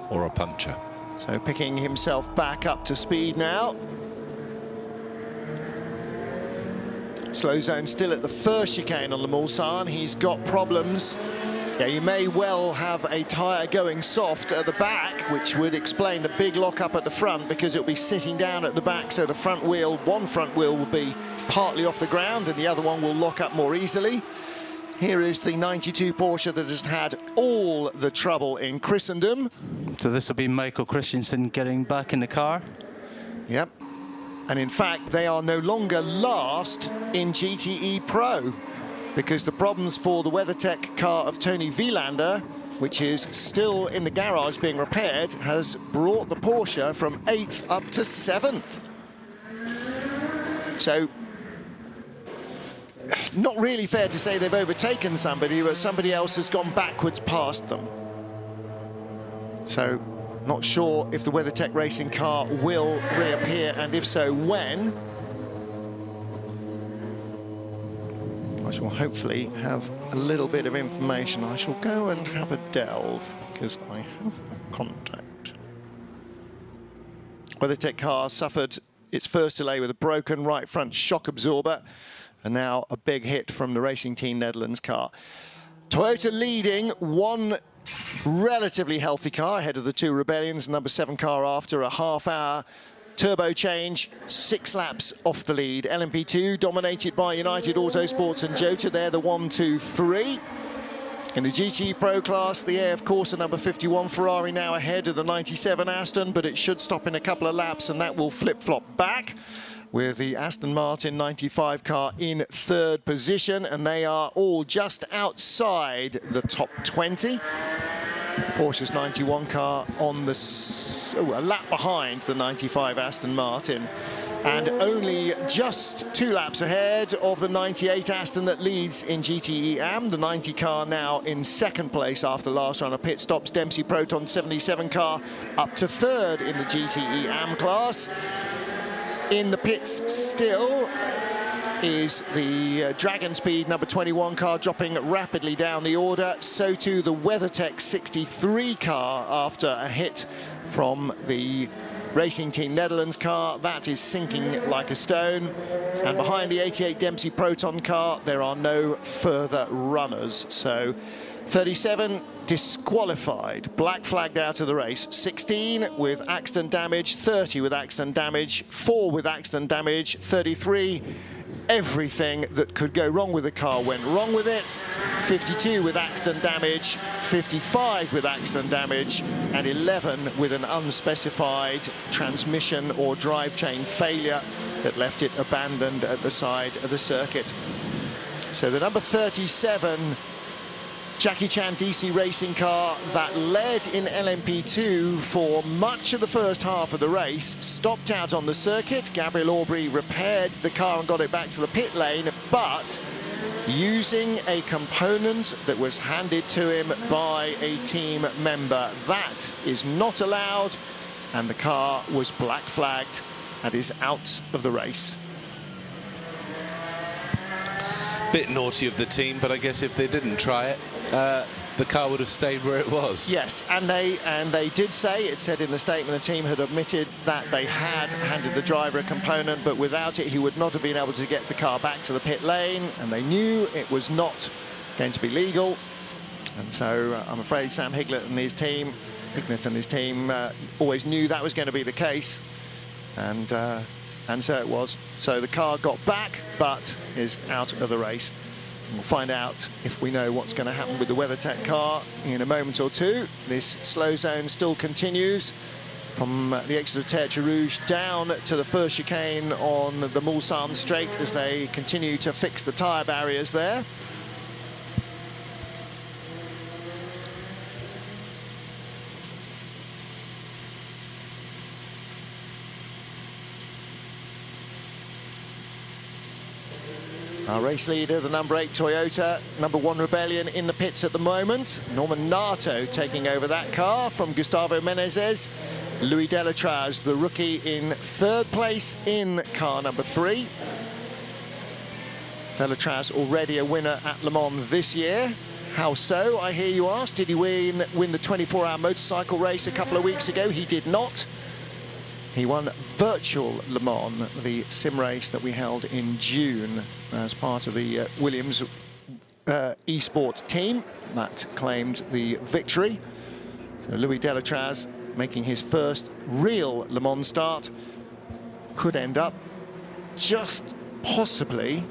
or a puncture. So picking himself back up to speed now. Slow zone still at the first chicane on the Mulsanne. He's got problems. Yeah, you may well have a tyre going soft at the back, which would explain the big lock-up at the front, because it'll be sitting down at the back, so the front wheel, one front wheel will be partly off the ground and the other one will lock up more easily. Here is the 92 Porsche that has had all the trouble in Christendom. So this will be Michael Christensen getting back in the car. Yep. And in fact, they are no longer last in GTE Pro, because the problems for the WeatherTech car of Tony Wielander, which is still in the garage being repaired, has brought the Porsche from 8th up to 7th. So, not really fair to say they've overtaken somebody, but somebody else has gone backwards past them. So, not sure if the WeatherTech racing car will reappear, and if so, when. I shall hopefully have a little bit of information. I shall go and have a delve, because I have a contact. WeatherTech car suffered its first delay with a broken right front shock absorber, and now a big hit from the Racing Team Netherlands car. Toyota leading, one relatively healthy car ahead of the two Rebellions, number 7 car after a half-hour turbo change, 6 laps off the lead. LMP2 dominated by United Autosports and Jota. They're the 1, 2, 3. In the GT Pro class, the AF Corsa number 51 Ferrari now ahead of the 97 Aston, but it should stop in a couple of laps and that will flip-flop back, with the Aston Martin 95 car in 3rd position, and they are all just outside the top 20. Porsche's 91 car on the a lap behind the 95 Aston Martin, and only just 2 laps ahead of the 98 Aston that leads in GTE AM. The 90 car now in 2nd place after last round of pit stops. Dempsey Proton 77 car up to 3rd in the GTE AM class. In the pits still is the Dragon Speed number 21 car, dropping rapidly down the order. So too the WeatherTech 63 car after a hit from the Racing Team Netherlands car. That is sinking like a stone. And behind the 88 Dempsey Proton car, there are no further runners. So 37 disqualified, black flagged out of the race. 16 with accident damage, 30 with accident damage, 4 with accident damage, 33 everything that could go wrong with the car went wrong with it. 52 with accident damage, 55 with accident damage, and 11 with an unspecified transmission or drivetrain failure that left it abandoned at the side of the circuit. So the number 37 Jackie Chan DC racing car that led in LMP2 for much of the first half of the race stopped out on the circuit. Gabriel Aubry repaired the car and got it back to the pit lane, but using a component that was handed to him by a team member. That is not allowed, and the car was black flagged and is out of the race. Bit naughty of the team, but I guess if they didn't try it, the car would have stayed where it was. Yes, and they did say, it said in the statement, the team had admitted that they had handed the driver a component, but without it he would not have been able to get the car back to the pit lane, and they knew it was not going to be legal. And so I'm afraid Sam Hignett and his team always knew that was going to be the case, and so it was. So the car got back, but is out of the race. We'll find out if we know what's going to happen with the WeatherTech car in a moment or two. This slow zone still continues from the exit of Tertre Rouge down to the first chicane on the Mulsanne straight as they continue to fix the tyre barriers there. Our race leader, the number 8 Toyota, number 1 Rebellion in the pits at the moment. Norman Nato taking over that car from Gustavo Menezes. Louis Delatraz, the rookie, in 3rd place in car number 3. Delatraz already a winner at Le Mans this year. How so, I hear you ask? Did he win the 24-hour motorcycle race a couple of weeks ago? He did not. He won virtual Le Mans, the sim race that we held in June as part of the Williams esports team that claimed the victory. So Louis Delatraz making his first real Le Mans start, could end up just possibly,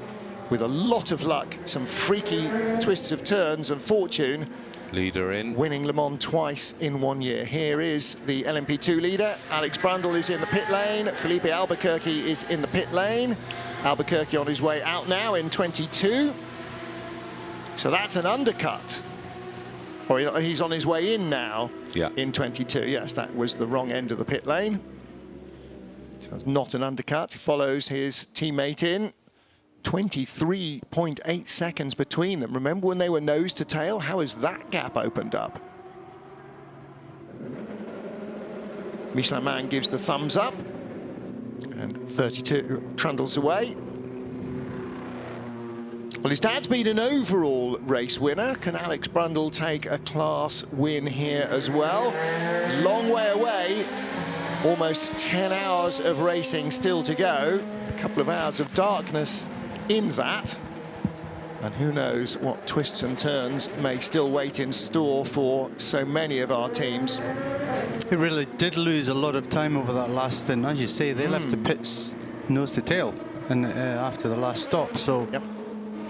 with a lot of luck, some freaky twists of turns and fortune, leader in, winning Le Mans twice in 1 year. Here is the LMP2 leader. Alex Brundle is in the pit lane. Philippe Albuquerque is in the pit lane. Albuquerque on his way out now in 22. So that's an undercut. Or he's on his way in now in 22. Yes, that was the wrong end of the pit lane. So it's not an undercut. He follows his teammate in. 23.8 seconds between them. Remember when they were nose to tail? How has that gap opened up? Shaman gives the thumbs up, and 32 trundles away. Well, his dad's been an overall race winner. Can Alex Brundle take a class win here as well? Long way away. Almost 10 hours of racing still to go. A couple of hours of darkness in that, and who knows what twists and turns may still wait in store for so many of our teams. He really did lose a lot of time over that last stint. As you say, they left the pits nose to tail and after the last stop, so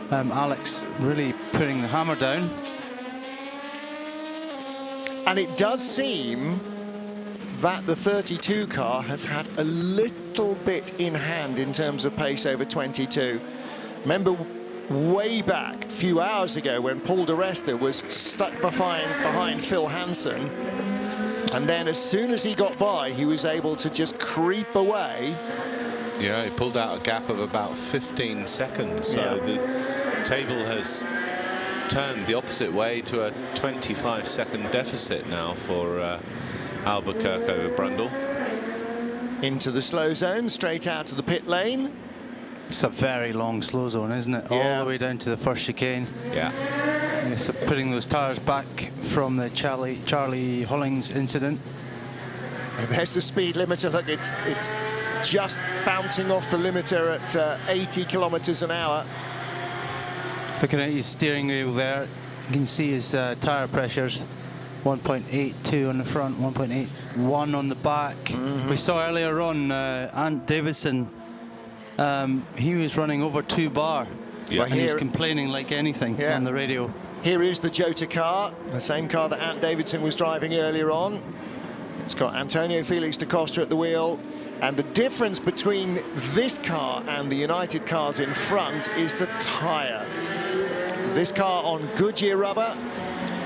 Alex really putting the hammer down. And it does seem that the 32 car has had a little bit in hand in terms of pace over 22. Remember way back a few hours ago when Paul di Resta was stuck behind Phil Hansen, and then as soon as he got by, he was able to just creep away. Yeah, he pulled out a gap of about 15 seconds. So the table has turned the opposite way to a 25-second deficit now for Albuquerque over Brundle. Into the slow zone, straight out to the pit lane. It's a very long slow zone, isn't it? All the way down to the first chicane. Yeah. Yes, putting those tyres back from the Charlie Hollings incident. There's the speed limiter. Look, it's just bouncing off the limiter at 80 kilometers an hour. Looking at his steering wheel there, you can see his tyre pressures. 1.82 on the front, 1.81 on the back. We saw earlier on Ant Davidson, he was running over 2 bar, and he was complaining like anything on the radio. Here is the Jota car, the same car that Ant Davidson was driving earlier on. It's got Antonio Felix da Costa at the wheel, and the difference between this car and the United cars in front is the tyre. This car on Goodyear rubber,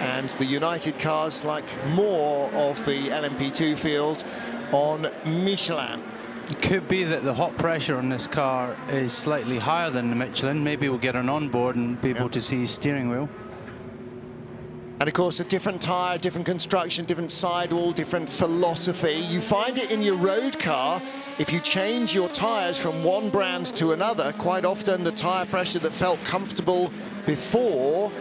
and the United cars, like more of the LMP2 field, on Michelin. It could be that the hot pressure on this car is slightly higher than the Michelin. Maybe we'll get an onboard and be able to see his steering wheel. And of course, a different tyre, different construction, different sidewall, different philosophy. You find it in your road car. If you change your tyres from one brand to another, quite often the tyre pressure that felt comfortable before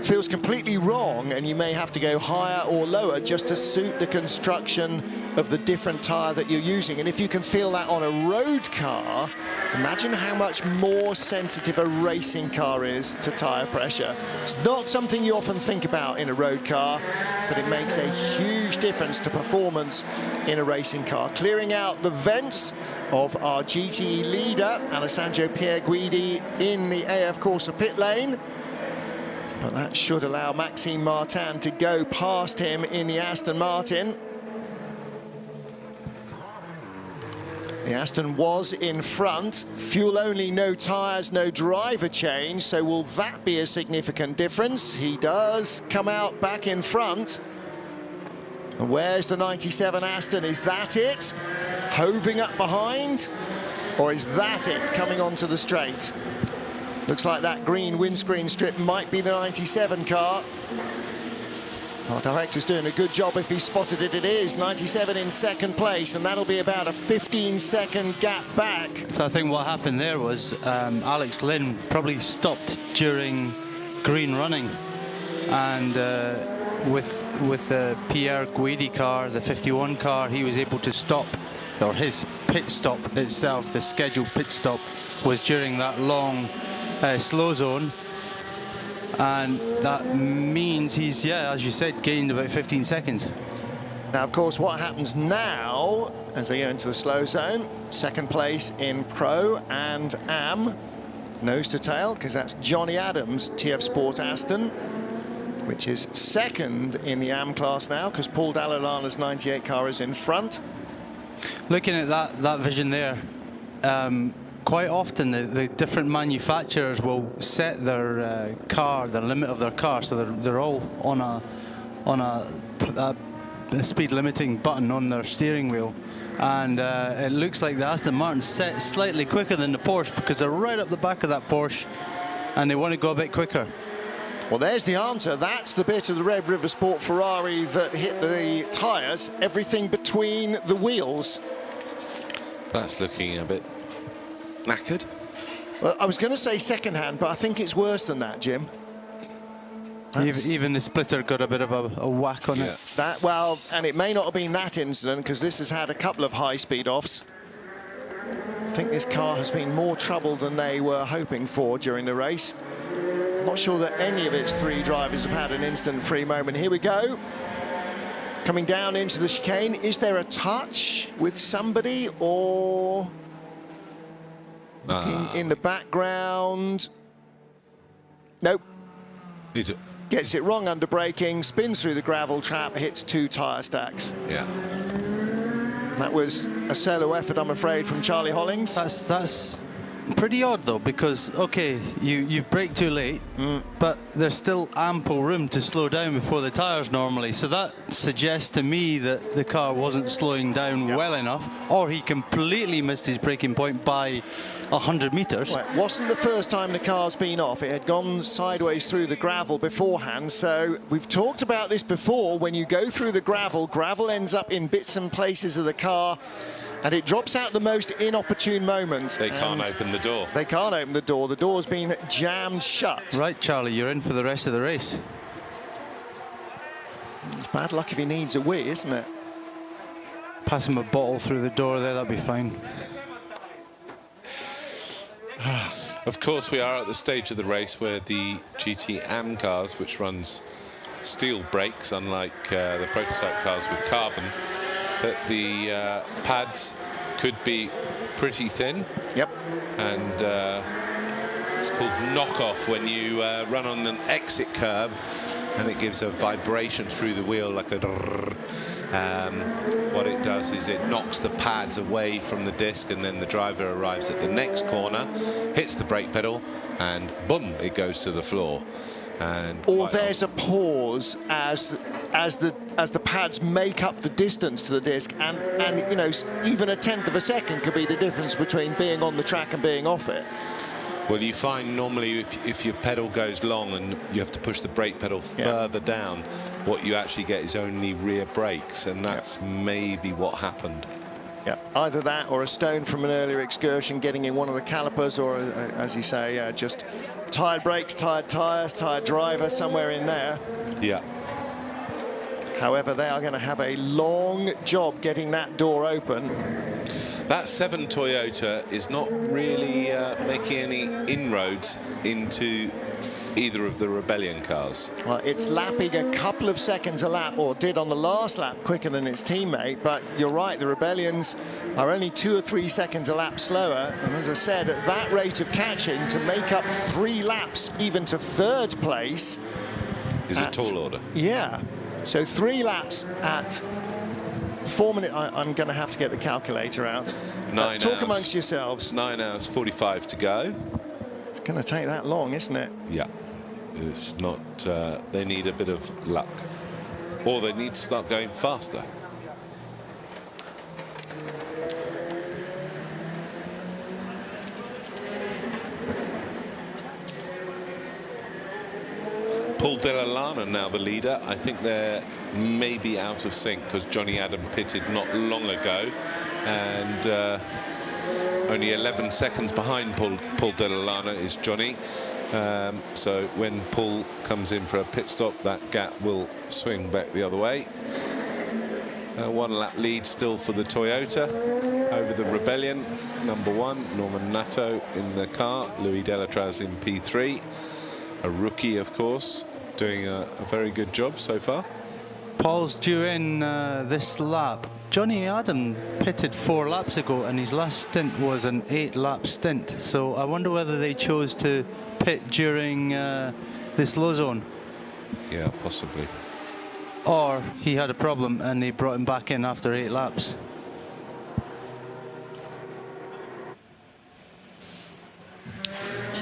feels completely wrong, and you may have to go higher or lower just to suit the construction of the different tyre that you're using. And if you can feel that on a road car, imagine how much more sensitive a racing car is to tyre pressure. It's not something you often think about in a road car, but it makes a huge difference to performance in a racing car. Clearing out the vents of our GTE leader, Alessandro Pierguidi, in the AF Corsa pit lane. But that should allow Maxime Martin to go past him in the Aston Martin. The Aston was in front. Fuel only, no tyres, no driver change. So will that be a significant difference? He does come out back in front. And where's the 97 Aston? Is that it? Hoving up behind? Or is that it coming onto the straight? Looks like that green windscreen strip might be the 97 car. Our director's doing a good job if he spotted it. It is 97 in second place, and that'll be about a 15-second gap back. So I think what happened there was Alex Lynn probably stopped during green running and with the Pierre Guidi car, the 51 car, he was able to stop, or his pit stop itself, the scheduled pit stop, was during that long slow zone, and that means he's, yeah, as you said, gained about 15 seconds. Now, of course, what happens now as they go into the slow zone, second place in Pro and Am, nose to tail, because that's Johnny Adams, TF Sport Aston, which is second in the Am class now, because Paul Dall'Anna's 98 car is in front. Looking at that vision there, quite often the different manufacturers will set their the limit of their car, so they're all on a speed limiting button on their steering wheel, and it looks like the Aston Martin's set slightly quicker than the Porsche, because they're right up the back of that Porsche and they want to go a bit quicker. Well, there's the answer. That's the bit of the Red River Sport Ferrari that hit the tyres, everything between the wheels. That's looking a bit knackered. Well, I was going to say second hand, but I think it's worse than that, Jim. Even the splitter got a bit of a whack on it. Well, and it may not have been that incident, because this has had a couple of high-speed offs. I think this car has been more trouble than they were hoping for during the race. I'm not sure that any of its three drivers have had an instant free moment. Here we go. Coming down into the chicane. Is there a touch with somebody, or looking in the background? Nope. Is it? Gets it wrong under braking, spins through the gravel trap, hits two tyre stacks. Yeah. That was a solo effort, I'm afraid, from Charlie Hollings. That's pretty odd, though, because, OK, you've braked too late, but there's still ample room to slow down before the tyres normally. So that suggests to me that the car wasn't slowing down well enough, or he completely missed his braking point by 100 metres. Well, it wasn't the first time the car's been off. It had gone sideways through the gravel beforehand. So we've talked about this before. When you go through the gravel ends up in bits and places of the car, and it drops out the most inopportune moment. They can't open the door. They can't open the door. The door's been jammed shut. Right, Charlie, you're in for the rest of the race. It's bad luck if he needs a wee, isn't it? Pass him a bottle through the door there, that'll be fine. Of course, we are at the stage of the race where the GT Am cars, which runs steel brakes, unlike the prototype cars with carbon, that the pads could be pretty thin. Yep. And it's called knock-off when you run on an exit curve, and it gives a vibration through the wheel like a drrrr. What it does is it knocks the pads away from the disc, and then the driver arrives at the next corner, hits the brake pedal, and boom, it goes to the floor. And or there's a pause as the pads make up the distance to the disc, and you know, even a tenth of a second could be the difference between being on the track and being off it. Well, you find normally if your pedal goes long and you have to push the brake pedal further down, what you actually get is only rear brakes, and that's maybe what happened. Yeah, either that or a stone from an earlier excursion getting in one of the calipers, or as you say, just tired brakes, tired tyres, tired driver, somewhere in there. Yeah. However, they are going to have a long job getting that door open. That 7 Toyota is not really making any inroads into either of the Rebellion cars. Well, it's lapping a couple of seconds a lap, or did on the last lap, quicker than its teammate. But you're right, the Rebellions are only 2 or 3 seconds a lap slower. And as I said, at that rate of catching, to make up 3 laps even to third place is a tall order. Yeah. So 3 laps at 4 minutes. I'm going to have to get the calculator out. 9 talk hours. amongst yourselves. 9 hours 45 to go. It's going to take that long, isn't it? Yeah. It's not. They need a bit of luck, or they need to start going faster. Paul Dall'Anna now the leader. I think they're maybe out of sync because Johnny Adam pitted not long ago, and only 11 seconds behind Paul Dall'Anna is Johnny. So when Paul comes in for a pit stop, that gap will swing back the other way. 1 lap lead still for the Toyota over the Rebellion. Number 1, Norman Nato in the car, Louis Delatraz in P3. A rookie, of course, doing a very good job so far. Paul's due in this lap. Johnny Adam pitted 4 laps ago, and his last stint was an 8-lap stint. So I wonder whether they chose to pit during this low zone. Yeah, possibly. Or he had a problem and they brought him back in after 8 laps.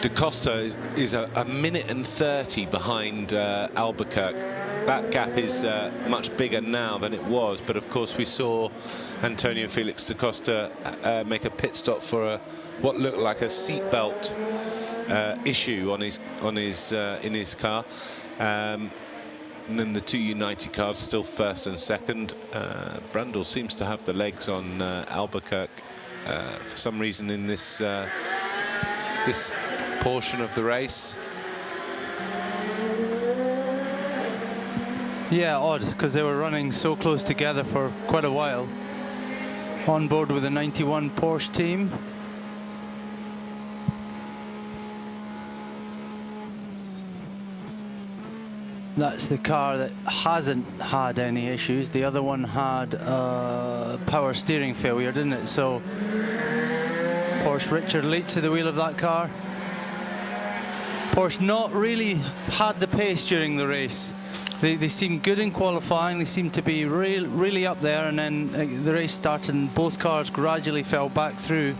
Da Costa is a minute and 30 behind Albuquerque. That gap is much bigger now than it was, but of course we saw Antonio Felix da Costa make a pit stop for what looked like a seatbelt issue on his in his car. And then the 2 United cars still first and second. Brundle seems to have the legs on Albuquerque for some reason in this this portion of the race. Yeah, odd, because they were running so close together for quite a while. On board with the 91 Porsche team. That's the car that hasn't had any issues. The other one had a power steering failure, didn't it? So Porsche Richard Leach to the wheel of that car. Porsche not really had the pace during the race. They seemed good in qualifying. They seemed to be really up there, and then the race started and both cars gradually fell back through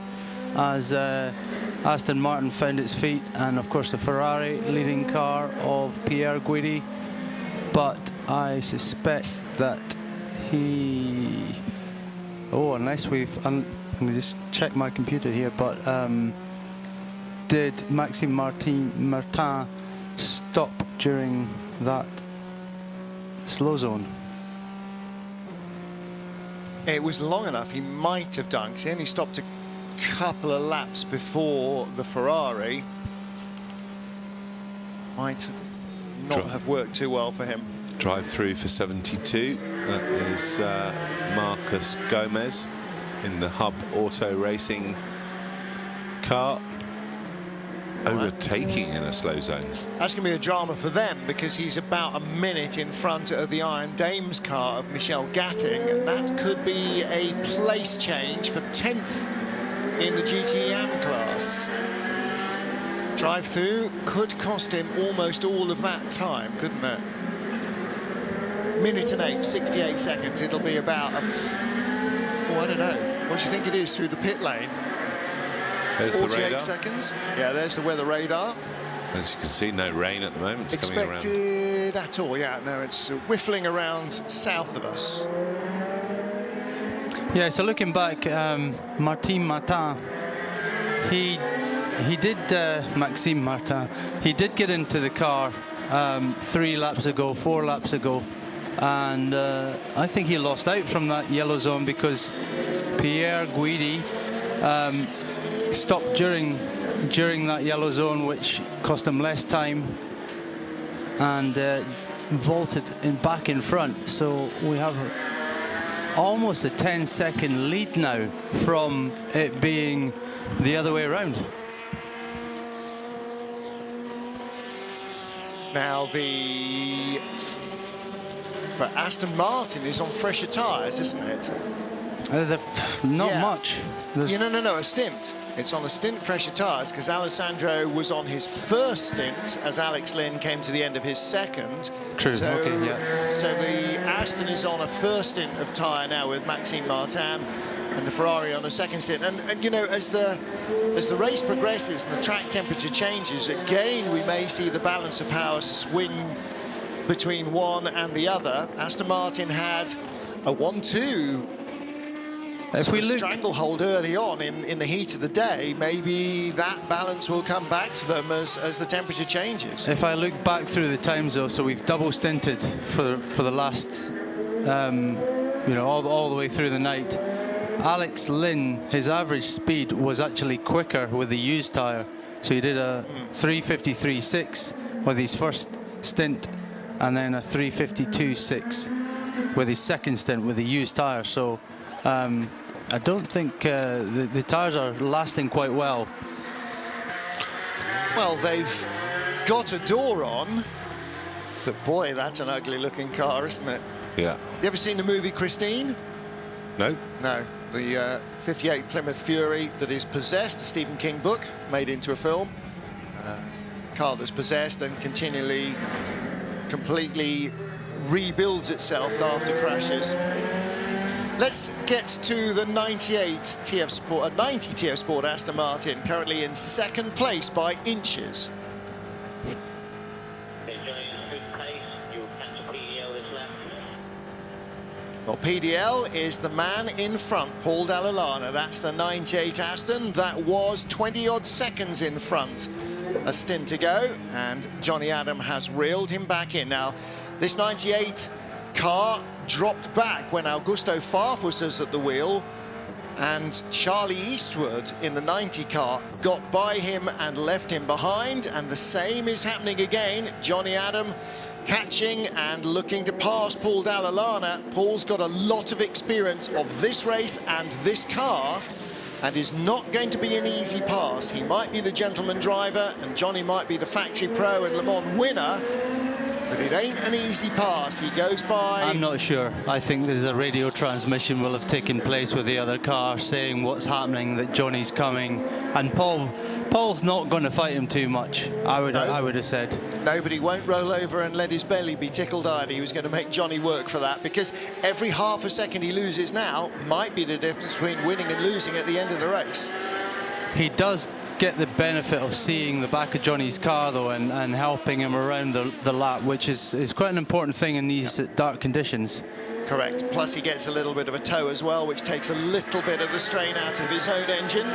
as Aston Martin found its feet, and of course the Ferrari leading car of Pierre Guidi. But I suspect that unless let me just check my computer here, but did Maxime Martin stop during that slow zone? It was long enough, he might have done, because he only stopped a couple of laps before the Ferrari. Might not have worked too well for him. Drive through for 72. That is Marcus Gomez in the Hub Auto Racing car. Overtaking in a slow zone. That's going to be a drama for them, because he's about a minute in front of the Iron Dames car of Michel Gatting, and that could be a place change for 10th in the GTM class. Drive through could cost him almost all of that time, couldn't it? Minute and 8, 68 seconds. It'll be about I don't know. What do you think it is through the pit lane? There's 48 the radar. seconds. Yeah, there's the weather radar. As you can see, no rain at the moment. It's coming around. Expected at all, yeah. No, it's whiffling around south of us. Yeah, so looking back, Martin Martin, he did, Maxime Martin, he did get into the car 4 laps ago, and I think he lost out from that yellow zone because Pierre Guidi stopped during that yellow zone, which cost him less time, and vaulted back in front. So we have almost a 10-second lead now from it being the other way around. Now for Aston Martin is on fresher tyres, isn't it? Not Yeah. much. No, a stint. It's on a stint fresher tyres, because Alessandro was on his first stint as Alex Lynn came to the end of his second. True, So, okay, yeah. So the Aston is on a first stint of tyre now with Maxime Martin, and the Ferrari on a second stint. And you know, as the race progresses and the track temperature changes, again we may see the balance of power swing between one and the other. Aston Martin had a 1-2 If we look, stranglehold early on in the heat of the day. Maybe that balance will come back to them as the temperature changes. if I look back through the times though, so we've double stinted for the last, all the way through the night. Alex Lynn, his average speed was actually quicker with the used tyre. So he did a 3:53.6 with his first stint, and then a 3:52.6 with his second stint with the used tyre. So I don't think the tyres are lasting quite well. Well, they've got a door on, but boy, that's an ugly looking car, isn't it? Yeah. You ever seen the movie Christine? No. No. The 58 Plymouth Fury that is possessed, a Stephen King book made into a film. Car that's possessed and continually, completely rebuilds itself after crashes. Let's get to the 90 TF Sport Aston Martin, currently in second place by inches. Well, PDL is the man in front, Paul Dall'Anna. That's the 98 Aston. That was 20-odd seconds in front a stint ago, and Johnny Adam has reeled him back in. Now, this 98 car dropped back when Augusto Farfus was at the wheel, and Charlie Eastwood in the 90 car got by him and left him behind, and the same is happening again. Johnny Adam catching and looking to pass Paul Dall'Anna. Paul's got a lot of experience of this race and this car, and is not going to be an easy pass. He might be the gentleman driver, and Johnny might be the factory pro and Le Mans winner, but it ain't an easy pass. He goes by... I'm not sure. I think there's a radio transmission will have taken place with the other car saying what's happening, that Johnny's coming, and Paul's not going to fight him too much, I would have said. No, but he won't roll over and let his belly be tickled either. He was going to make Johnny work for that, because every half a second he loses now might be the difference between winning and losing at the end of the race. He does get the benefit of seeing the back of Johnny's car, though, and helping him around the lap, which is quite an important thing in these dark conditions. Correct. Plus he gets a little bit of a tow as well, which takes a little bit of the strain out of his own engine.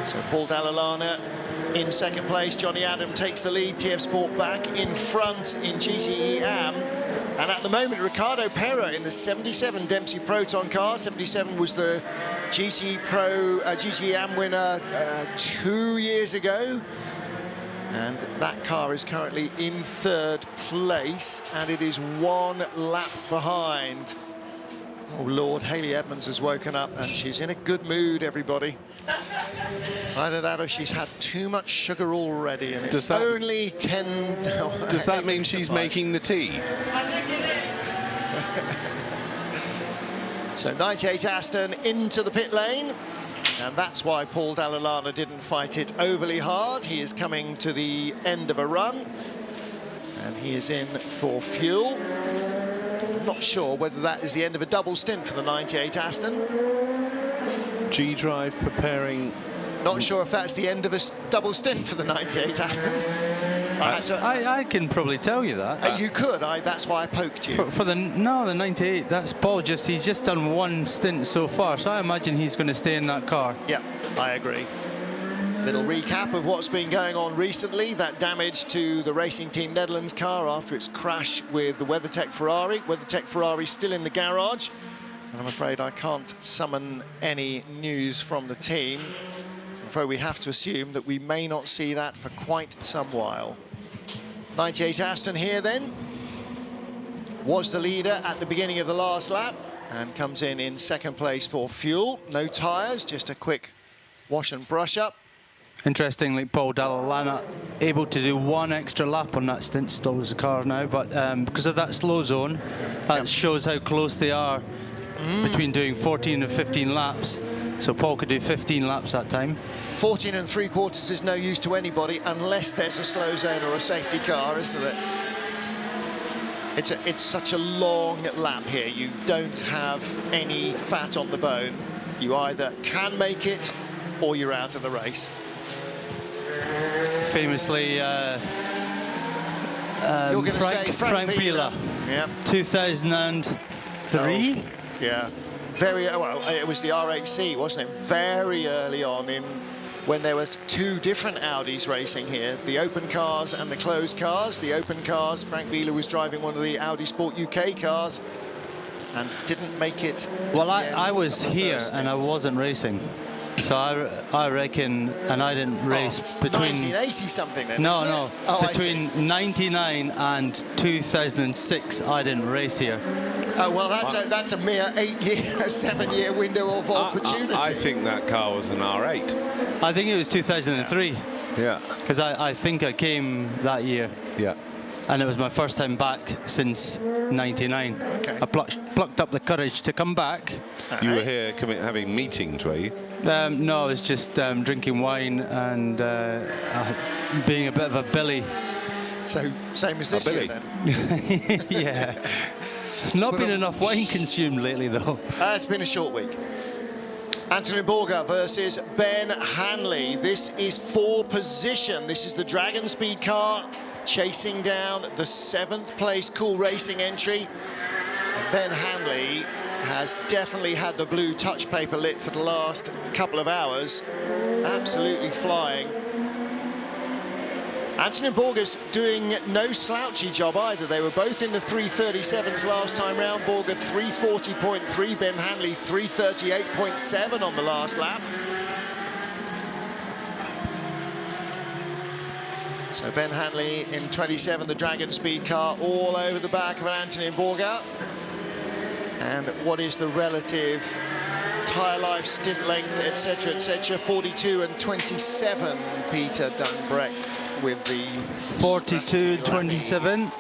So Paul Dall'Anna in second place. Johnny Adam takes the lead. TF Sport back in front in GTE Am. And at the moment, Ricardo Pera in the 77 Dempsey Proton car. 77 was the GTE Am winner 2 years ago. And that car is currently in third place, and it is 1 lap behind. Oh, Lord, Hayley Edmonds has woken up, and she's in a good mood, everybody. Either that or she's had too much sugar already, and it's only 10... Does that mean she's making the tea? So 98 Aston into the pit lane, and that's why Paul Dall'Anna didn't fight it overly hard. He is coming to the end of a run, and he is in for fuel. Not sure whether that is the end of a double stint for the 98 Aston. G-Drive preparing. Not sure if that's the end of a double stint for the 98 Aston. I can probably tell you that. You could. That's why I poked you. For the 98, that's Paul. He's just done 1 stint so far, so I imagine he's going to stay in that car. Yeah, I agree. Little recap of what's been going on recently. That damage to the Racing Team Netherlands car after its crash with the WeatherTech Ferrari. WeatherTech Ferrari still in the garage, and I'm afraid I can't summon any news from the team. I'm afraid we have to assume that we may not see that for quite some while. 98 Aston here then was the leader at the beginning of the last lap, and comes in second place for fuel. No tyres, just a quick wash and brush up. Interestingly, Paul Dall'Anna able to do 1 extra lap on that stint, stalls the car now, but because of that slow zone, that shows how close they are between doing 14 and 15 laps. So Paul could do 15 laps that time. 14 3/4 is no use to anybody unless there's a slow zone or a safety car, isn't it? It's such a long lap here. You don't have any fat on the bone. You either can make it or you're out of the race. Famously, You're going to say Frank Biela. Yeah. 2003. Yeah. Very well. It was the RHC, wasn't it? Very early on when there were 2 different Audis racing here, the open cars and the closed cars. The open cars, Frank Biela was driving one of the Audi Sport UK cars and didn't make it. Well, I was here and I wasn't racing. So I reckon, and I didn't race between 1980 something then. no, isn't no, it? Oh, between 99 and 2006, I didn't race here. Oh well, that's a mere 7-year window of opportunity. I think that car was an R8. I think it was 2003. Yeah. Because I think I came that year. Yeah. And it was my first time back since 99. Okay. I plucked up the courage to come back. You were here having meetings, were you? No, I was just drinking wine and being a bit of a Billy. So same as this year Billy. then. Yeah. There's not been enough wine consumed lately, though. It's been a short week. Anthony Borger versus Ben Hanley. This is for position. This is the Dragon Speed car chasing down the 7th place Cool Racing entry. Ben Hanley has definitely had the blue touch paper lit for the last couple of hours. Absolutely flying. Anthony Borger's doing no slouchy job either. They were both in the 337s last time round. Borger 340.3, Ben Hanley 338.7 on the last lap. So Ben Hanley in 27, the Dragon Speed car, all over the back of an Anthony Borger. And what is the relative tyre life, stint length, etc., 42 and 27, Peter Dunbreck with the 42, 27.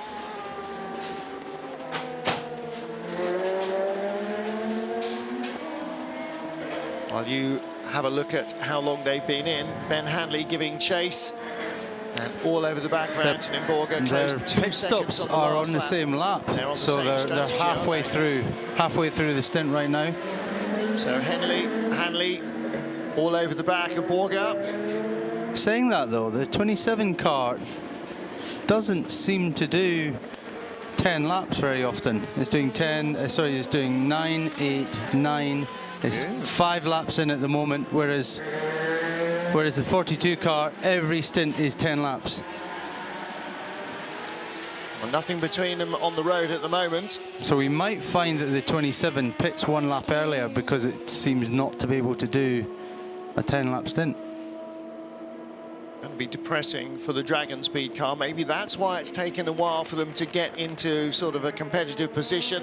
While you have a look at how long they've been in, Ben Hanley giving chase. And all over the back of Anthony Borger. Their pit stops are on the same lap, so they're halfway through the stint right now. So Hanley all over the back of Borger. Saying that though, the 27 car doesn't seem to do 10 laps very often. It's doing it's doing 9, 8, 9. It's 5 laps in at the moment, whereas the 42 car, every stint is 10 laps. Well, nothing between them on the road at the moment. So we might find that the 27 pits 1 lap earlier because it seems not to be able to do a 10-lap stint. That'd be depressing for the Dragon Speed car. Maybe that's why it's taken a while for them to get into sort of a competitive position.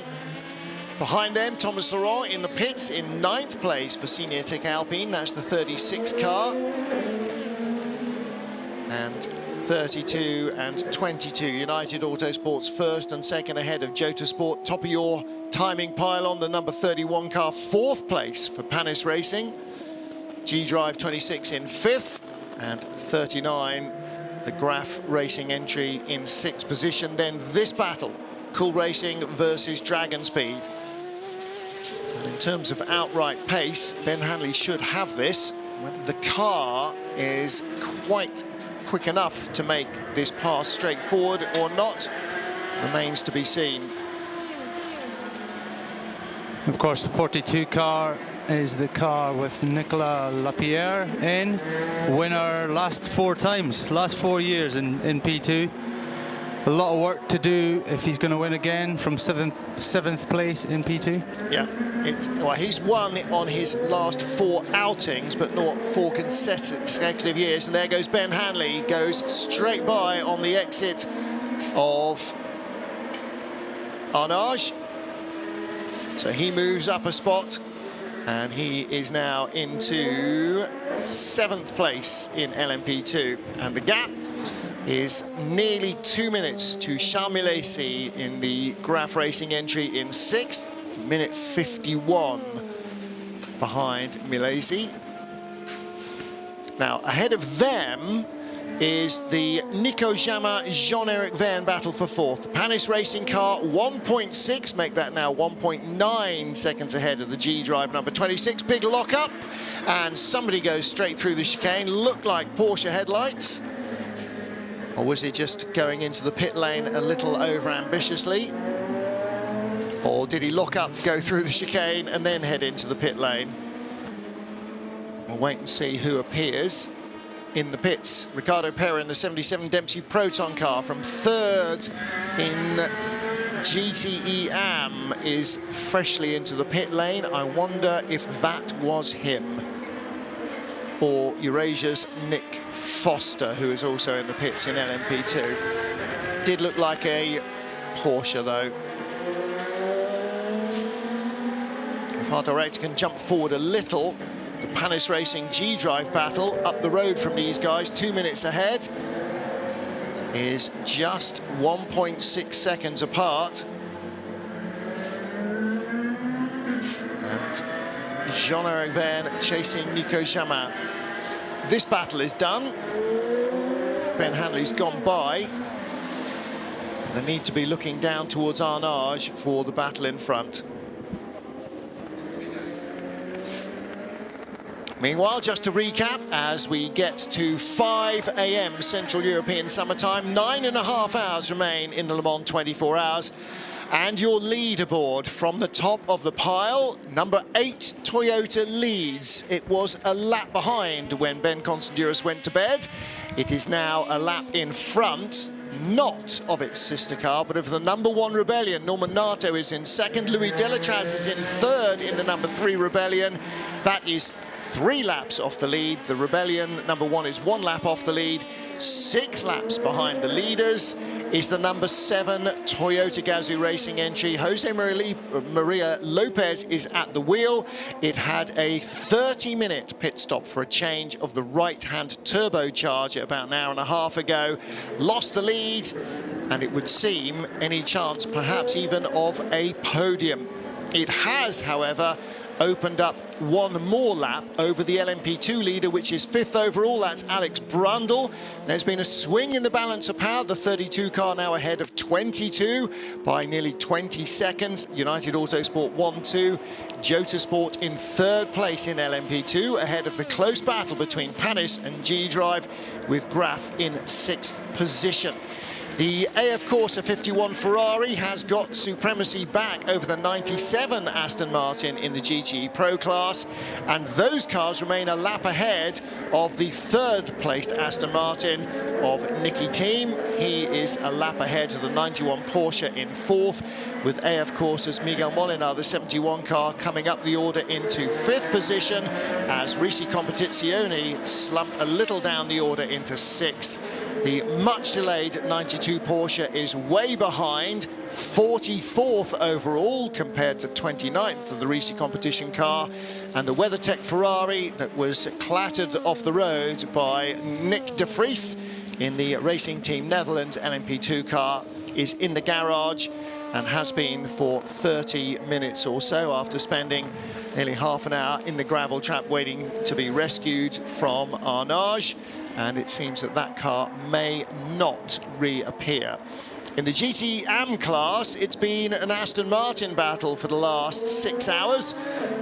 Behind them, Thomas Laurent in the pits in 9th place for Senior Tech Alpine. That's the 36 car. And 32 and 22. United Autosports first and second ahead of Jota Sport. Top of your timing pylon, the number 31 car, 4th place for Panis Racing. G-Drive 26 in 5th. And 39, the Graf Racing entry in 6th position. Then this battle, Cool Racing versus Dragon Speed. And in terms of outright pace, Ben Hanley should have this. Whether the car is quite quick enough to make this pass straightforward or not remains to be seen. Of course, the 42 car is the car with Nicolas Lapierre in. Winner last 4 years in P2. A lot of work to do if he's going to win again from 7th place in P2. Yeah, well, he's won on his last 4 outings, but not 4 consecutive years. And there goes Ben Hanley, goes straight by on the exit of Arnage. So he moves up a spot, and he is now into 7th place in LMP2. And the gap is nearly 2 minutes to Charles Milesi in the Graf Racing entry in 6th, minute 51 behind Milesi. Now, ahead of them is the Nico Jama Jean-Eric Verne battle for 4th. The Panis Racing car, 1.6, make that now 1.9 seconds ahead of the G-Drive number 26. Big lock-up, and somebody goes straight through the chicane. Looked like Porsche headlights. Or was he just going into the pit lane a little over-ambitiously? Or did he lock up, go through the chicane, and then head into the pit lane? We'll wait and see who appears in the pits. Ricardo Pera in the 77 Dempsey Proton car from 3rd in GTE Am is freshly into the pit lane. I wonder if that was him. or Eurasia's Nick Foster, who is also in the pits in LMP2. Did look like a Porsche, though. If our director can jump forward a little, the Panis Racing G-Drive battle up the road from these guys, 2 minutes ahead, is just 1.6 seconds apart. And Jean-Eric Verne chasing Nico Shaman. This battle is done. Ben Hanley's gone by. They need to be looking down towards Arnage for the battle in front. Meanwhile, just to recap, as we get to 5 AM Central European summertime, 9.5 hours remain in the Le Mans 24 hours. And your leaderboard from the top of the pile, number 8 Toyota leads. It was a lap behind when Ben Constanduros went to bed. It is now a lap in front, not of its sister car, but of the number 1 Rebellion. Norman Nato is in second. Louis Delatraz is in third in the number 3 Rebellion. That is 3 laps off the lead. The Rebellion number 1 is 1 lap off the lead. 6 laps behind the leaders is the number 7 Toyota Gazoo Racing entry. Jose Maria Lopez is at the wheel. It had a 30-minute pit stop for a change of the right-hand turbocharger about an hour and a half ago. Lost the lead, and it would seem any chance perhaps even of a podium. It has, however, opened up 1 more lap over the LMP2 leader, which is 5th overall. That's Alex Brundle. There's been a swing in the balance of power. The 32 car now ahead of 22 by nearly 20 seconds. United Autosport 1-2. Jota Sport in 3rd place in LMP2, ahead of the close battle between Panis and G-Drive, with Graf in 6th position. The AF Corsa 51 Ferrari has got supremacy back over the 97 Aston Martin in the GTE Pro class, and those cars remain a lap ahead of the 3rd placed Aston Martin of Nicky Thiem. He is a lap ahead of the 91 Porsche in 4th, with AF Corsa's Miguel Molina, the 71 car, coming up the order into 5th position, as Risi Competizione slump a little down the order into 6th. The much delayed 92 Porsche is way behind, 44th overall compared to 29th of the Risi competition car, and the WeatherTech Ferrari that was clattered off the road by Nick de Vries in the Racing Team Netherlands LMP2 car is in the garage and has been for 30 minutes or so after spending nearly half an hour in the gravel trap waiting to be rescued from Arnage, and it seems that that car may not reappear. In the GT Am class, it's been an Aston Martin battle for the last 6 hours.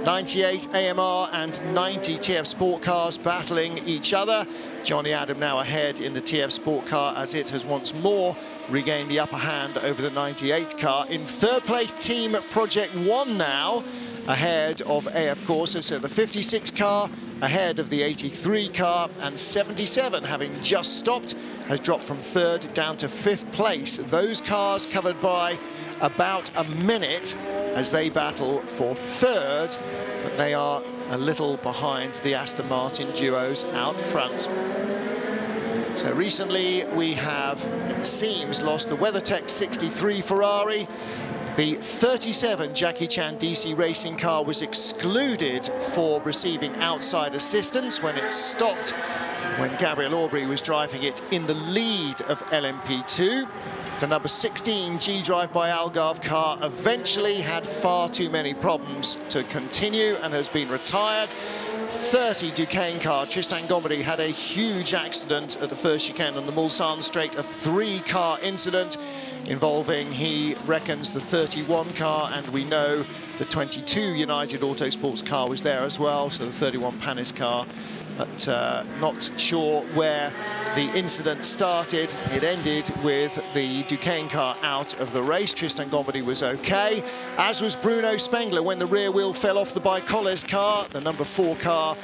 98 AMR and 90 TF Sport cars battling each other. Johnny Adam now ahead in the TF Sport car as it has once more regained the upper hand over the 98 car. In 3rd place, Team Project One now, ahead of AF Corsa, so the 56 car ahead of the 83 car, and 77, having just stopped, has dropped from 3rd down to 5th place. Those cars covered by about a minute as they battle for 3rd, but they are a little behind the Aston Martin duos out front. So recently we have, it seems, lost the WeatherTech 63 Ferrari. The 37 Jackie Chan DC Racing car was excluded for receiving outside assistance when it stopped when Gabriel Aubry was driving it in the lead of LMP2. The number 16 G-Drive by Algarve car eventually had far too many problems to continue and has been retired. 30 Duquesne car, Tristan Gomedy, had a huge accident at the first chicane on the Mulsanne Straight, a 3-car incident involving, he reckons, the 31 car, and we know the 22 United Autosports car was there as well, so the 31 Panis car, but not sure where the incident started. It ended with the Duquesne car out of the race. Tristan Gomedy was okay, as was Bruno Spengler when the rear wheel fell off the Bicoles car. The number 4 car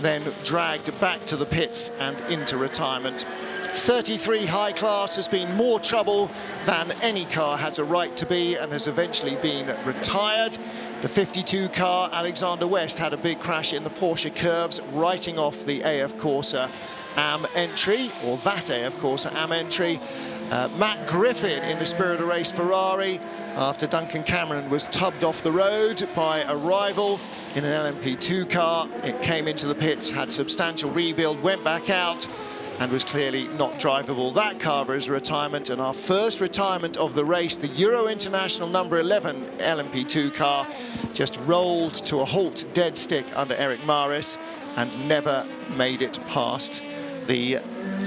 then dragged back to the pits and into retirement. 33 high class has been more trouble than any car has a right to be and has eventually been retired. The 52 car, Alexander West, had a big crash in the Porsche curves, writing off the AF Corsa AM entry, or that AF Corsa AM entry. Matt Griffin in the Spirit of Race Ferrari, after Duncan Cameron was tubbed off the road by a rival in an LMP2 car. It came into the pits, had substantial rebuild, went back out, and was clearly not drivable. That car is a retirement, and our first retirement of the race, the Euro International number 11 LMP2 car, just rolled to a halt dead stick under Eric Maris and never made it past the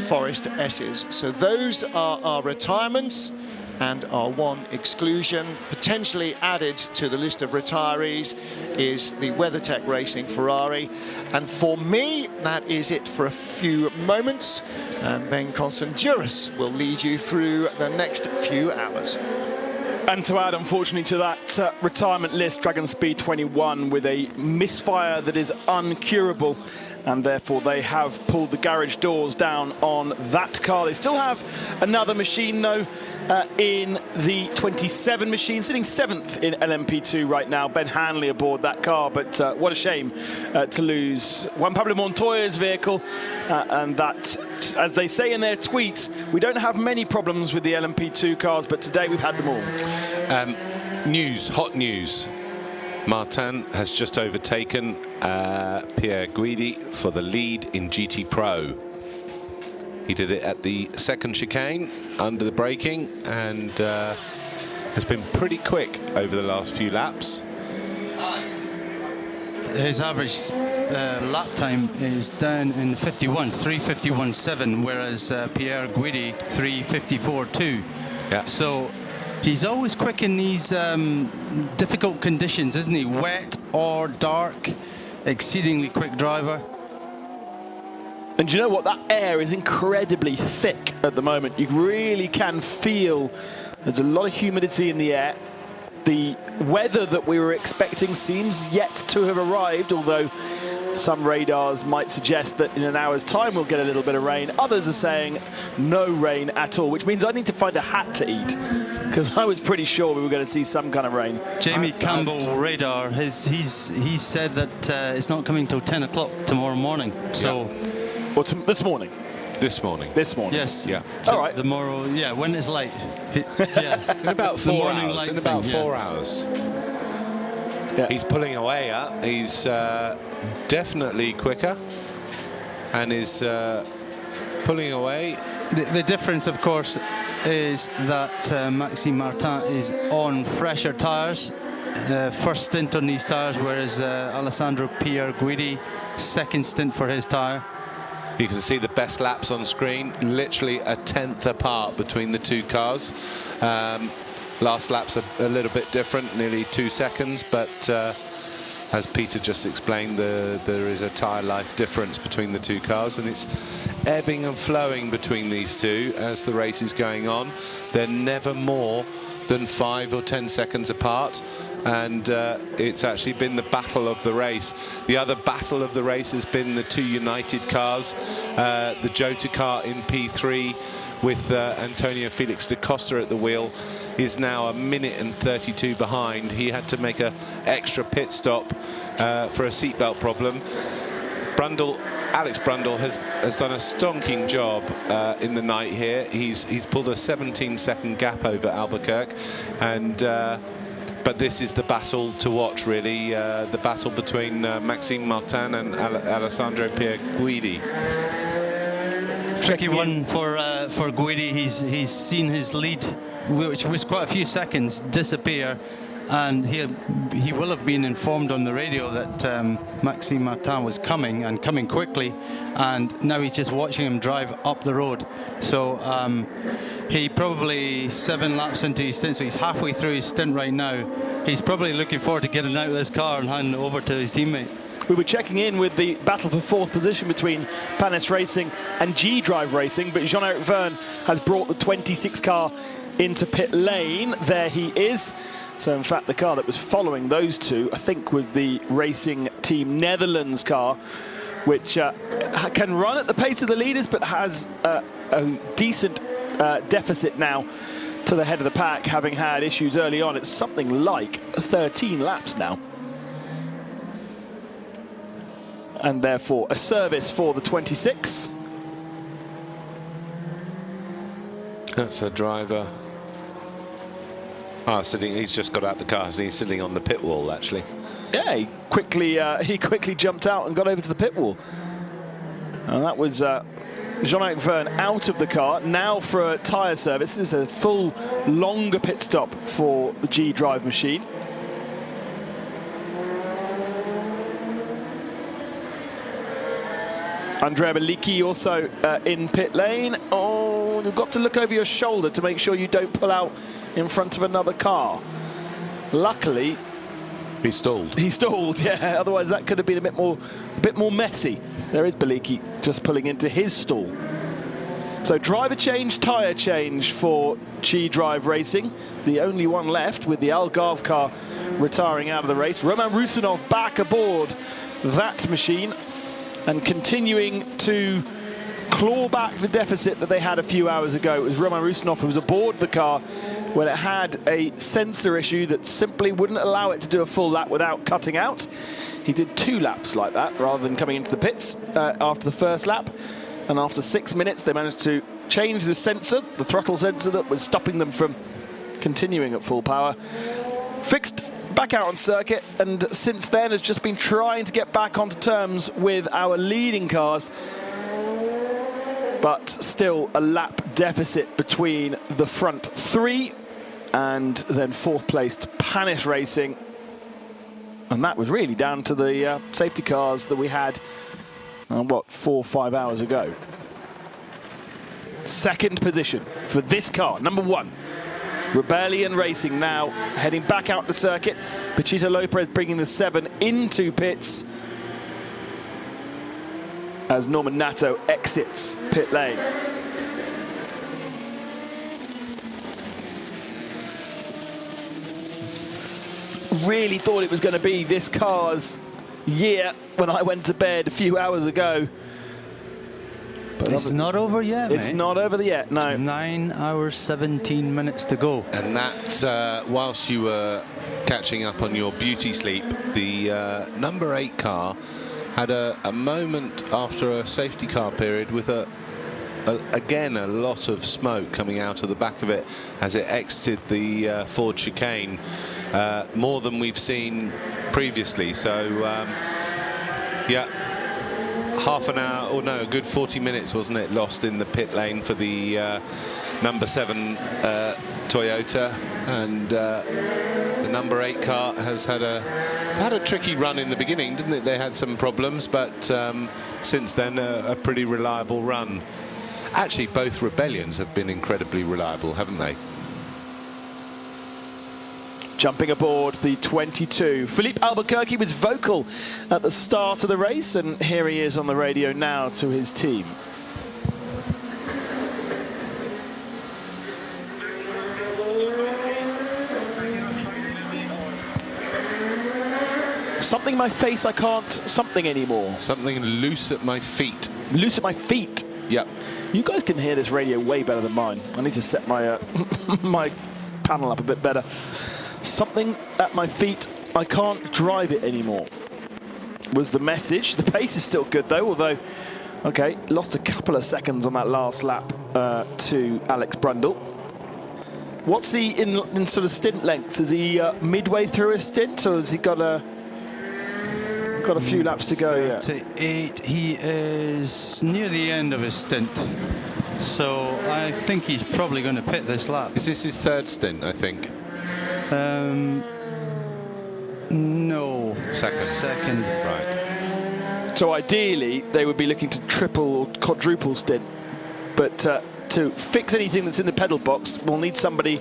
Forest S's. So those are our retirements, and our one exclusion potentially added to the list of retirees is the WeatherTech Racing Ferrari. And for me, that is it for a few moments. And Ben Constanduras will lead you through the next few hours. And to add, unfortunately, to that retirement list, Dragon Speed 21 with a misfire that is uncurable, and therefore they have pulled the garage doors down on that car. They still have another machine, though, in the 27 machine, sitting 7th in LMP2 right now. Ben Hanley aboard that car, but what a shame to lose Juan Pablo Montoya's vehicle, and that, as they say in their tweet, we don't have many problems with the LMP2 cars, but today we've had them all. Hot news. Martin has just overtaken Pierre Guidi for the lead in GT Pro. He did it at the second chicane under the braking, and has been pretty quick over the last few laps. His average lap time is down in 3:51.7, whereas Pierre Guidi 3:54.2. Yeah. So he's always quick in these difficult conditions, isn't he? Wet or dark, exceedingly quick driver. And you know what? That air is incredibly thick at the moment. You really can feel there's a lot of humidity in the air. The weather that we were expecting seems yet to have arrived, although some radars might suggest that in an hour's time we'll get a little bit of rain. Others are saying no rain at all, which means I need to find a hat to eat, because I was pretty sure we were going to see some kind of rain. Jamie Campbell radar, he said that it's not coming till 10 o'clock tomorrow morning. So, Or this morning. This morning. This morning. Yes. Yeah. So all right. Tomorrow. Yeah. When it's light. Yeah. In about 4 hours. In about thing, 4 hours. Yeah. He's pulling away up. He's definitely quicker, and is pulling away. The difference, of course, is that Maxime Martin is on fresher tyres. First stint on these tyres, whereas Alessandro Pierre Guidi, second stint for his tyre. You can see the best laps on screen, literally a tenth apart between the two cars. Last lap's a little bit different, nearly 2 seconds, but as Peter just explained, there is a tyre life difference between the two cars, and it's ebbing and flowing between these two as the race is going on. They're never more than 5 or 10 seconds apart, and it's actually been the battle of the race. The other battle of the race has been the two United cars, the Jota car in P3 with Antonio Felix da Costa at the wheel is now 1 minute and 32 behind. He had to make an extra pit stop for a seatbelt problem. Alex Brundle has done a stonking job in the night here. He's pulled a 17-second gap over Albuquerque, and but this is the battle to watch, really, the battle between Maxime Martin and Alessandro Pierre Guidi. Tricky one for Guidi. He's seen his lead, which was quite a few seconds, disappear, and he will have been informed on the radio that Maxime Martin was coming, and coming quickly, and now he's just watching him drive up the road. So he probably 7 laps into his stint, so he's halfway through his stint right now. He's probably looking forward to getting out of this car and handing it over to his teammate. We were checking in with the battle for 4th position between Panis Racing and G-Drive Racing, but Jean-Eric Verne has brought the 26 car into pit lane. There he is. So in fact, the car that was following those two, I think, was the Racing Team Netherlands car, which can run at the pace of the leaders, but has a decent deficit now to the head of the pack, having had issues early on. It's something like 13 laps now. And therefore, a service for the 26. That's a driver. Ah, sitting. He's just got out the car. So he's sitting on the pit wall, actually. Yeah, he quickly jumped out and got over to the pit wall. And that was Jean-Eric Verne out of the car. Now for a tyre service. This is a full, longer pit stop for the G-Drive machine. Andrea Bellicchi also in pit lane. Oh, you've got to look over your shoulder to make sure you don't pull out in front of another car. Luckily, he stalled. He stalled, yeah. Otherwise, that could have been a bit more messy. There is Bellicchi just pulling into his stall. So driver change, tyre change for G-Drive Racing. The only one left, with the Algarve car retiring out of the race. Roman Rusinov back aboard that machine and continuing to claw back the deficit that they had a few hours ago. It was Roman Rusinov who was aboard the car when it had a sensor issue that simply wouldn't allow it to do a full lap without cutting out. He did 2 laps like that rather than coming into the pits after the first lap. And after 6 minutes, they managed to change the sensor, the throttle sensor that was stopping them from continuing at full power. Fixed back out on circuit, and since then has just been trying to get back onto terms with our leading cars. But still a lap deficit between the front 3 and then 4th placed Panis Racing. And that was really down to the safety cars that we had, 4 or 5 hours ago. Second position for this car, number 1. Rebellion Racing now heading back out the circuit. Pachito Lopez bringing the 7 into pits as Norman Nato exits pit lane. Really thought it was going to be this car's year when I went to bed a few hours ago. But it's not over yet, It's not over yet, no. 9 hours, 17 minutes to go. And that, whilst you were catching up on your beauty sleep, the number 8 car had a moment after a safety car period with again a lot of smoke coming out of the back of it as it exited the Ford chicane, more than we've seen previously. So yeah, half an hour, or no, a good 40 minutes, wasn't it, lost in the pit lane for the number 7 Toyota. And the number 8 car has had a tricky run in the beginning, didn't it? They had some problems, but since then a pretty reliable run. Actually, both Rebellions have been incredibly reliable, haven't they? Jumping aboard the 22. Philippe Albuquerque was vocal at the start of the race, and here he is on the radio now to his team. Something in my face, I can't something anymore. Something loose at my feet. Loose at my feet? Yep. You guys can hear this radio way better than mine. I need to set my my panel up a bit better. Something at my feet, I can't drive it anymore, was the message. The pace is still good though, although, okay, lost a couple of seconds on that last lap to Alex Brundle. What's he in sort of stint lengths? Is he midway through his stint, or has he got a few laps to go yet? 38, he is near the end of his stint. So I think he's probably going to pit this lap. Is this his 3rd stint, I think? No. Second. Right. So ideally, they would be looking to triple or quadruple stint. But to fix anything that's in the pedal box, we'll need somebody.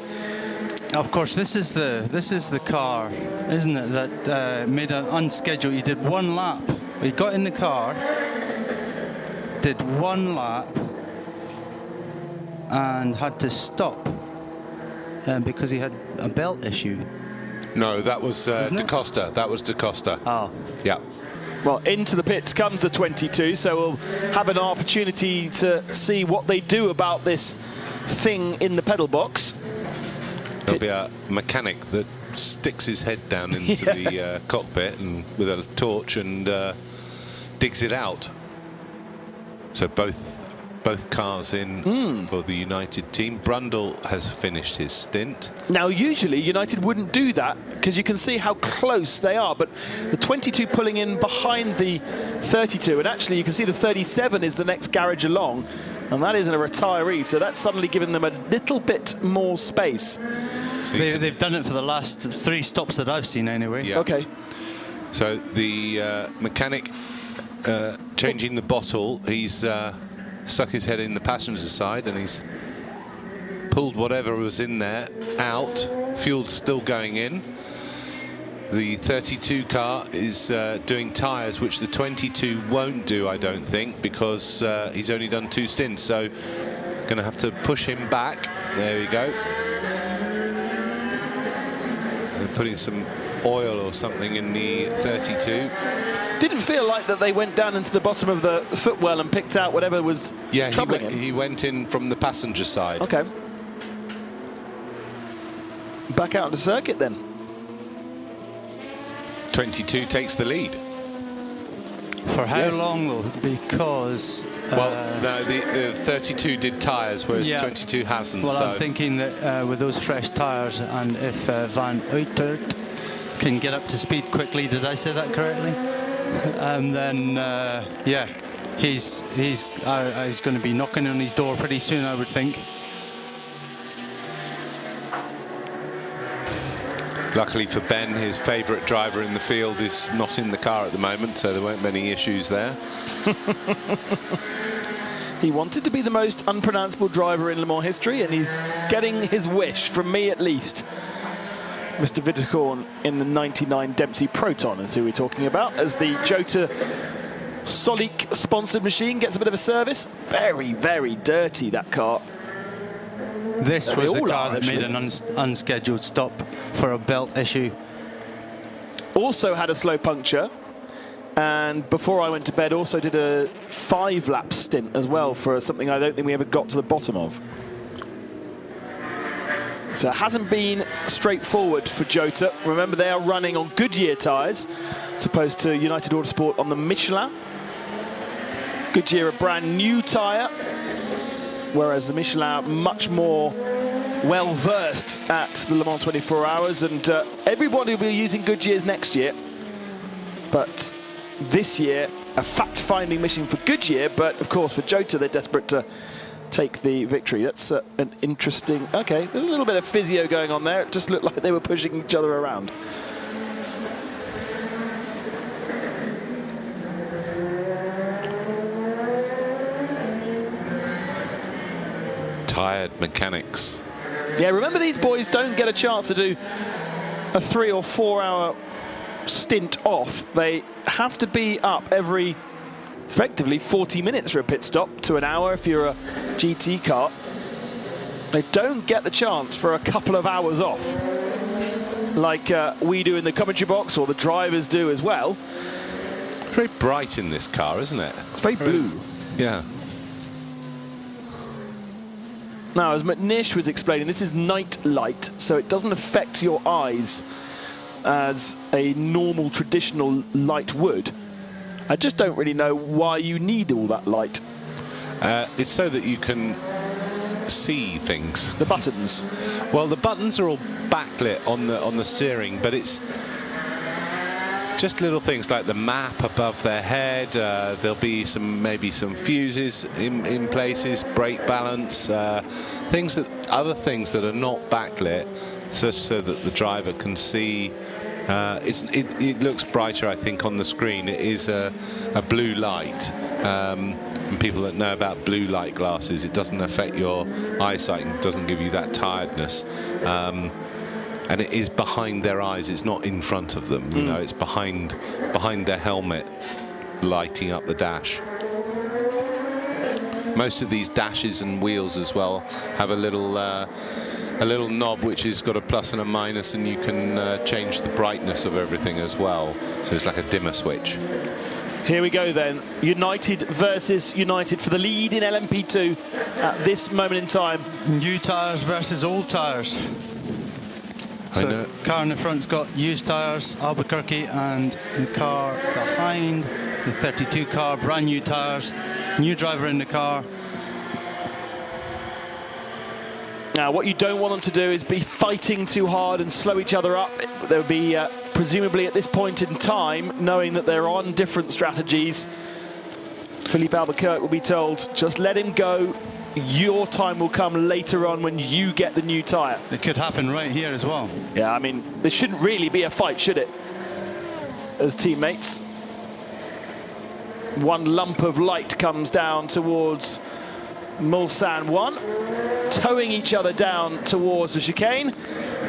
Of course, this is the car, isn't it, that made an unscheduled. He did 1 lap. He got in the car, did 1 lap, and had to stop because he had a belt issue. No, that was DaCosta. That was DaCosta. Oh. Yeah. Well, into the pits comes the 22, so we'll have an opportunity to see what they do about this thing in the pedal box. There'll be a mechanic that sticks his head down into the cockpit and with a torch and digs it out. So both cars in for the United team. Brundle has finished his stint. Now, usually United wouldn't do that because you can see how close they are, but the 22 pulling in behind the 32, and actually you can see the 37 is the next garage along, and that isn't a retiree, so that's suddenly given them a little bit more space. So They've done it for the last 3 stops that I've seen anyway. Yeah. Okay. So the mechanic changing the bottle, he's stuck his head in the passenger side and he's pulled whatever was in there out. Fuel's still going in. The 32 car is doing tyres, which the 22 won't do, I don't think, because he's only done 2 stints. So going to have to push him back. There we go. Putting some oil or something in the 32. Didn't feel like that they went down into the bottom of the footwell and picked out whatever was troubling him. He went in from the passenger side. Okay. Back out on the circuit then. 22 takes the lead. For how long though? Because well, no, the 32 did tyres, whereas 22 hasn't. Well, so I'm thinking that with those fresh tyres, and if Van Uitert can get up to speed quickly, did I say that correctly? And then he's going to be knocking on his door pretty soon, I would think. Luckily for Ben, his favourite driver in the field is not in the car at the moment, so there won't be any issues there. He wanted to be the most unpronounceable driver in Le Mans history, and he's getting his wish, from me at least. Mr. Vittekorn in the 99 Dempsey Proton is who we're talking about, as the Jota Solik sponsored machine gets a bit of a service. Very, very dirty, that car. This was the car that made an unscheduled stop for a belt issue. Also had a slow puncture, and before I went to bed also did a 5-lap stint as well for something I don't think we ever got to the bottom of. So it hasn't been straightforward for Jota. Remember, they are running on Goodyear tyres, as opposed to United Autosport on the Michelin. Goodyear a brand new tyre, whereas the Michelin much more well versed at the Le Mans 24 Hours, and everybody will be using Goodyears next year. But this year, a fact-finding mission for Goodyear, but of course for Jota, they're desperate to take the victory. That's an interesting... Okay, there's a little bit of physio going on there. It just looked like they were pushing each other around. Tired mechanics. Yeah, remember, these boys don't get a chance to do a 3 or 4 hour stint off. They have to be up every effectively 40 minutes for a pit stop to an hour if you're a GT car. They don't get the chance for a couple of hours off like we do in the commentary box, or the drivers do as well. Very bright in this car, isn't it? It's very blue. Yeah. Now, as McNish was explaining, this is night light, so it doesn't affect your eyes as a normal traditional light would. I just don't really know why you need all that light. It's so that you can see things. The buttons. Well, the buttons are all backlit on the steering, but it's just little things like the map above their head. There'll be maybe some fuses in places, brake balance, other things that are not backlit, just so that the driver can see. It looks brighter, I think, on the screen. It is a blue light. And people that know about blue light glasses, it doesn't affect your eyesight and doesn't give you that tiredness. And it is behind their eyes. It's not in front of them. You know, it's behind their helmet, lighting up the dash. Most of these dashes and wheels as well have a little knob which has got a plus and a minus, and you can change the brightness of everything as well. So it's like a dimmer switch. Here we go then. United versus United for the lead in LMP2 at this moment in time. New tyres versus old tyres. So the car in the front's got used tyres, Albuquerque, and the car behind, the 32 car, brand new tyres, new driver in the car. Now, what you don't want them to do is be fighting too hard and slow each other up. There would be, presumably at this point in time, knowing that they're on different strategies, Philippe Albuquerque will be told, just let him go. Your time will come later on when you get the new tyre. It could happen right here as well. Yeah, I mean, there shouldn't really be a fight, should it? As teammates. One lump of light comes down towards Mulsanne 1, towing each other down towards the chicane.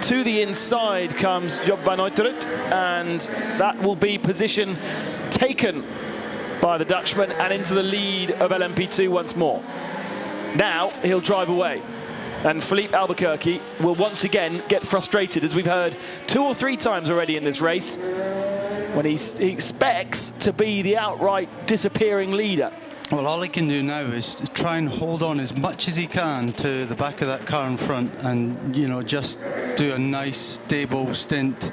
To the inside comes Job van Uitert, and that will be position taken by the Dutchman and into the lead of LMP2 once more. Now he'll drive away, and Philippe Albuquerque will once again get frustrated, as we've heard 2 or 3 times already in this race, when he expects to be the outright disappearing leader. Well, all he can do now is try and hold on as much as he can to the back of that car in front, and just do a nice stable stint.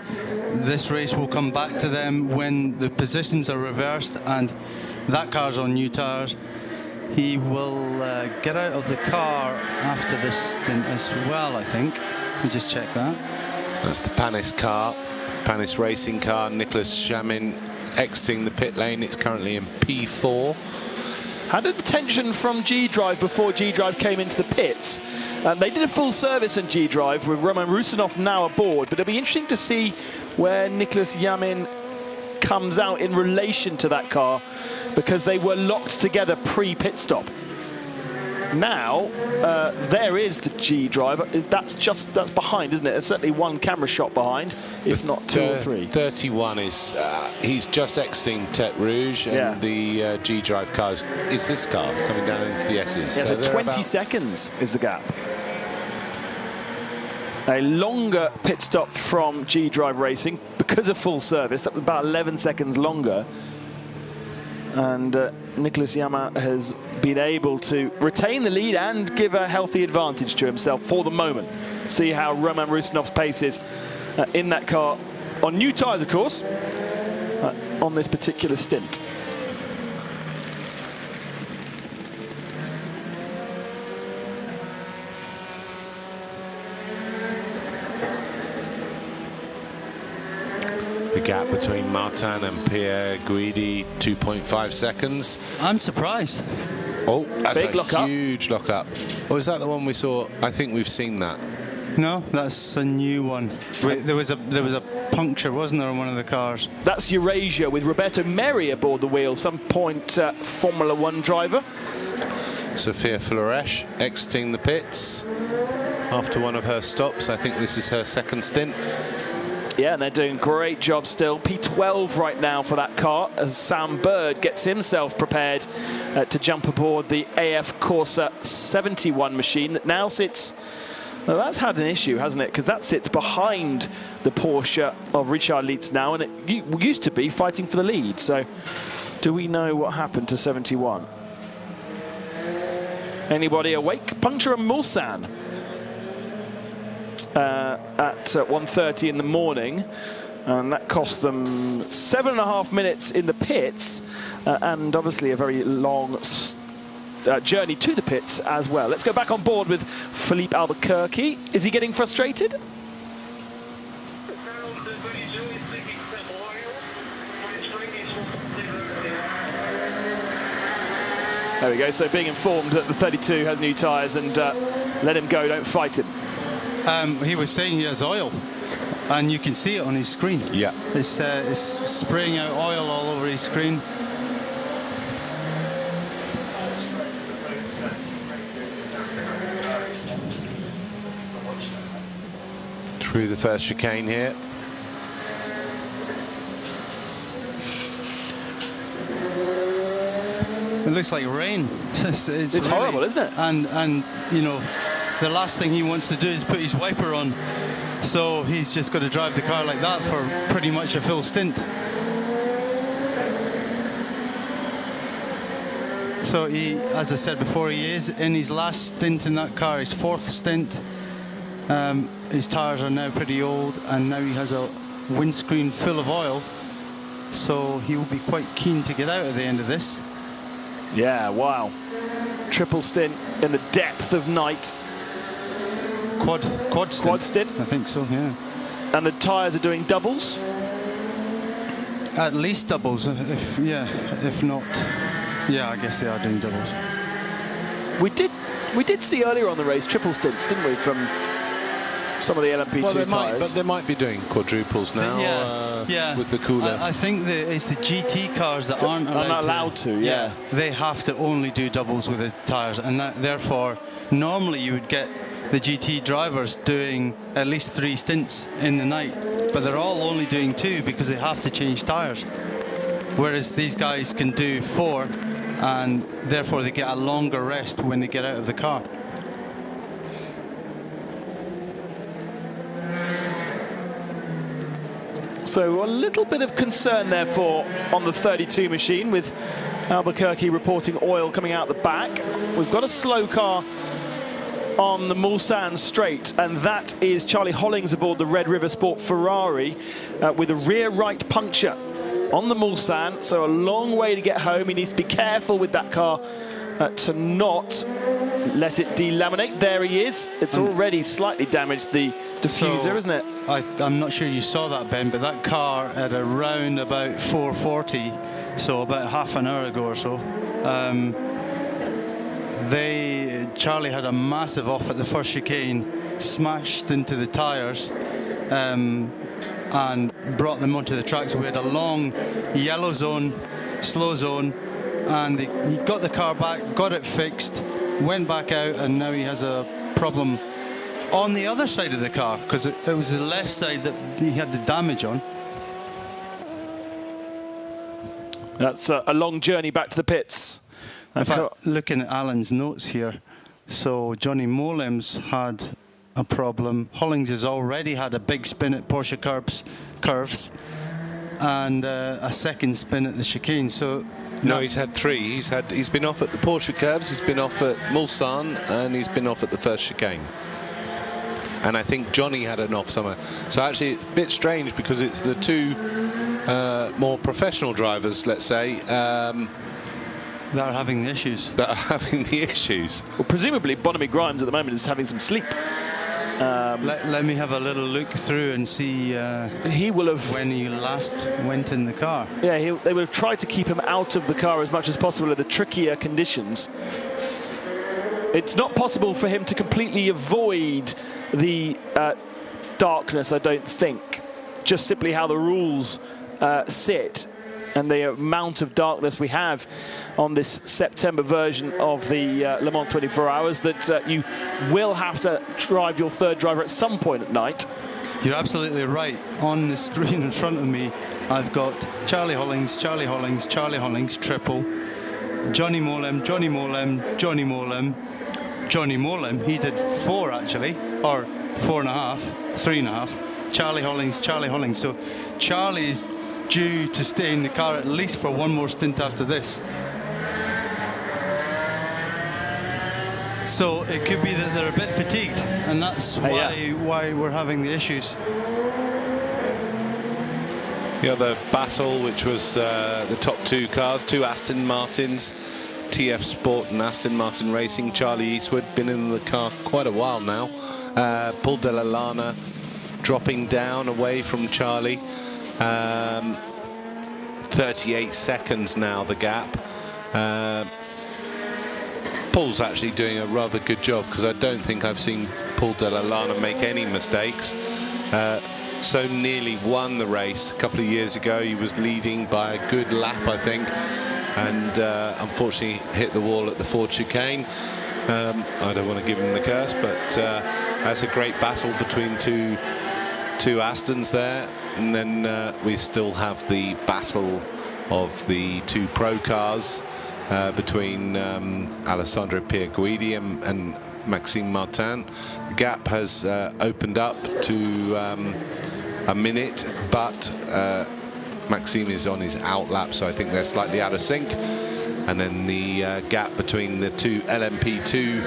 This race will come back to them when the positions are reversed and that car's on new tyres. He will get out of the car after this stint as well, I think. Let me just check that. That's the Panis car, Panis racing car. Nicholas Shaman exiting the pit lane. It's currently in P4. Had a detention from G-Drive before G-Drive came into the pits. They did a full service in G-Drive with Roman Rusinov now aboard, but it'll be interesting to see where Nicholas Yamin comes out in relation to that car, because they were locked together pre-pit stop. Now, there is the G-Drive. That's behind, isn't it? There's certainly one camera shot behind, if not 2 or 3. 31 is, he's just exiting Tete Rouge, and the G-Drive car is this car coming down into the S's. Yeah, so 20 seconds is the gap. A longer pit stop from G-Drive Racing because of full service. That was about 11 seconds longer. And Nicholas Yamin has been able to retain the lead and give a healthy advantage to himself for the moment. See how Roman Rusinov's pace is in that car, on new tyres, of course, on this particular stint. The gap between Martin and Pierre Guidi, 2.5 seconds. I'm surprised. Oh, that's big a huge lock-up. Oh, is that the one we saw? I think we've seen that. No, that's a new one. There was a puncture, wasn't there, on one of the cars? That's Eurasia with Roberto Meri aboard the wheel, some point Formula 1 driver. Sophia Flores exiting the pits after one of her stops. I think this is her second stint. Yeah, and they're doing a great job still. P12 right now for that car, as Sam Bird gets himself prepared to jump aboard the AF Corsa 71 machine that now sits... Well, that's had an issue, hasn't it? Because that sits behind the Porsche of Richard Lietz now, and it used to be fighting for the lead. So do we know what happened to 71? Anybody awake? Puncture and Mulsanne. At 1:30 in the morning, and that cost them 7.5 minutes in the pits, and obviously a very long journey to the pits as well. Let's go back on board with Philippe Albuquerque. Is he getting frustrated? There we go, so being informed that the 32 has new tyres, and let him go, don't fight him. He was saying he has oil, and you can see it on his screen. Yeah. It's spraying out oil all over his screen. Through the first chicane here. It looks like rain. It's really horrible, isn't it? And the last thing he wants to do is put his wiper on, so he's just got to drive the car like that for pretty much a full stint. So he, as I said before, he is in his last stint in that car, his 4th stint, His tyres are now pretty old, and now he has a windscreen full of oil, so he will be quite keen to get out at the end of this. Yeah, wow. Triple stint in the depth of night. Quad stint. Quad stint. I think so, yeah. And the tyres are doing doubles? At least doubles, if not. Yeah, I guess they are doing doubles. We did see earlier on the race triple stints, didn't we, from some of the LMP2 tyres? But they might be doing quadruples now. With the cooler. I think it's the GT cars that aren't allowed to. Yeah. They have to only do doubles with the tyres, and therefore, normally you would get the GT drivers doing at least 3 stints in the night, but they're all only doing 2 because they have to change tyres. Whereas these guys can do 4, and therefore they get a longer rest when they get out of the car. So a little bit of concern therefore on the 32 machine, with Albuquerque reporting oil coming out the back. We've got a slow car on the Mulsanne straight, and that is Charlie Hollings aboard the Red River Sport Ferrari with a rear right puncture on the Mulsanne, so a long way to get home. He needs to be careful with that car to not let it delaminate. There he is. It's already slightly damaged the diffuser, isn't it? I'm not sure you saw that, Ben, but that car at around about 4:40, so about half an hour ago or so, Charlie had a massive off at the first chicane, smashed into the tyres, and brought them onto the track. So we had a long yellow zone, slow zone, and he got the car back, got it fixed, went back out, and now he has a problem on the other side of the car, because it was the left side that he had the damage on. That's a long journey back to the pits. In fact, looking at Alan's notes here, so Johnny Molem's had a problem. Hollings has already had a big spin at Porsche curves, and a second spin at the chicane. So no, he's had 3. He's been off at the Porsche curves, he's been off at Mulsanne, and he's been off at the first chicane. And I think Johnny had an off somewhere. So actually it's a bit strange, because it's the 2 more professional drivers, let's say, that are having the issues. Well, presumably Bonamy Grimes at the moment is having some sleep. Let me have a little look through and see he will have when he last went in the car. Yeah, they would have tried to keep him out of the car as much as possible in the trickier conditions. It's not possible for him to completely avoid the darkness, I don't think. Just simply how the rules sit, and the amount of darkness we have on this September version of the Le Mans 24 Hours, that you will have to drive your third driver at some point at night. You're absolutely right. On the screen in front of me, I've got Charlie Hollings, Charlie Hollings, Charlie Hollings, triple, Johnny Molem, Johnny Molem, Johnny Molem, Johnny Molem. He did 4 actually, or 4.5, 3.5. Charlie Hollings, Charlie Hollings. So Charlie's due to stay in the car at least for 1 more stint after this. So it could be that they're a bit fatigued, and that's why we're having the issues. The other battle, which was the top 2 cars, 2 Aston Martins, TF Sport and Aston Martin Racing. Charlie Eastwood, been in the car quite a while now. Paul Della Lana dropping down away from Charlie. 38 seconds now, the gap. Paul's actually doing a rather good job, because I don't think I've seen Paul Della Lana make any mistakes. So nearly won the race a couple of years ago. He was leading by a good lap, I think, and unfortunately hit the wall at the Ford chicane. I don't want to give him the curse, but that's a great battle between two Astons there. And then we still have the battle of the 2 pro cars between Alessandro Pierguidi and Maxime Martin. The gap has opened up to a minute, but Maxime is on his out lap, so I think they're slightly out of sync. And then the gap between the 2 LMP2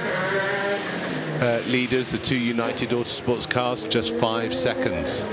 leaders, the two United Autosports cars, just 5 seconds.